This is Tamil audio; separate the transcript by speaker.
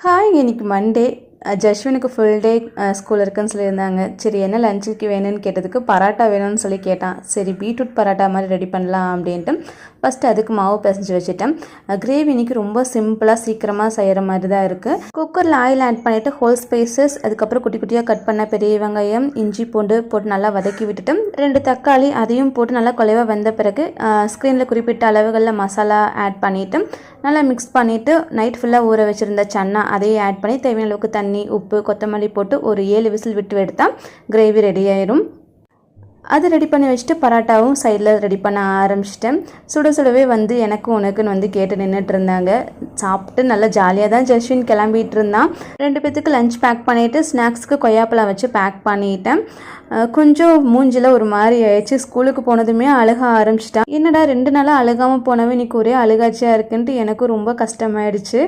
Speaker 1: ஹாய், இன்னைக்கு மண்டே. ஜஸ்வினுக்கு ஃபுல் டே ஸ்கூல் இருக்குன்னு சொல்லியிருந்தாங்க. சரி, என்ன லஞ்சுக்கு வேணும்னு கேட்டதுக்கு பராட்டா வேணும்னு சொல்லி கேட்டான். சரி, பீட்ரூட் பராட்டா மாதிரி ரெடி பண்ணலாம் அப்படின்ட்டு ஃபஸ்ட்டு அதுக்கு மாவு பிசைஞ்சு வச்சுட்டேன். கிரேவி இன்னைக்கு ரொம்ப சிம்பிளாக சீக்கிரமாக செய்கிற மாதிரி தான் இருக்குது. குக்கரில் ஆயில் ஆட் பண்ணிவிட்டு ஹோல் ஸ்பைசஸ், அதுக்கப்புறம் குட்டி குட்டியாக கட் பண்ண பெரிய வெங்காயம், இஞ்சி பூண்டு போட்டு நல்லா வதக்கி விட்டுட்டு 2 தக்காளி அதையும் போட்டு நல்லா குலைவாக வெந்த பிறகு ஸ்க்ரீனில் குறிப்பிட்ட அளவுகளில் மசாலா ஆட் பண்ணிவிட்டு நல்லா மிக்ஸ் பண்ணிவிட்டு நைட் ஃபுல்லாக ஊற வச்சுருந்த சன்னா அதையும் ஆட் பண்ணி தேவையான அளவுக்கு தண்ணி, உப்பு, கொத்தமல்லி போட்டு ஒரு 7 விசில் விட்டு எடுத்தால் கிரேவி ரெடி ஆயிரும். அது ரெடி பண்ணி வச்சுட்டு பராட்டாவும் சைடில் ரெடி பண்ண ஆரம்பிச்சிட்டேன். சுட சுடவே எனக்கும் உனக்குன்னு கேட்டு நின்றுட்டு இருந்தாங்க. சாப்பிட்டு நல்லா ஜாலியாக தான் ஜஸ்வின் கிளம்பிட்டு இருந்தான். 2 பேத்துக்கு லஞ்ச் பேக் பண்ணிவிட்டு ஸ்நாக்ஸ்க்கு கொய்யாப்பழம் வச்சு பேக் பண்ணிட்டேன். கொஞ்சம் மூஞ்சில் ஒரு மாதிரி ஆயிடுச்சு. ஸ்கூலுக்கு போனதுமே அழுக ஆரம்பிச்சிட்டான். என்னடா 2 நாளாக அழுகாமல் போனவே இன்னைக்கு ஒரே அழுகாச்சியாக இருக்குன்ட்டு எனக்கும் ரொம்ப கஷ்டமாயிடுச்சு.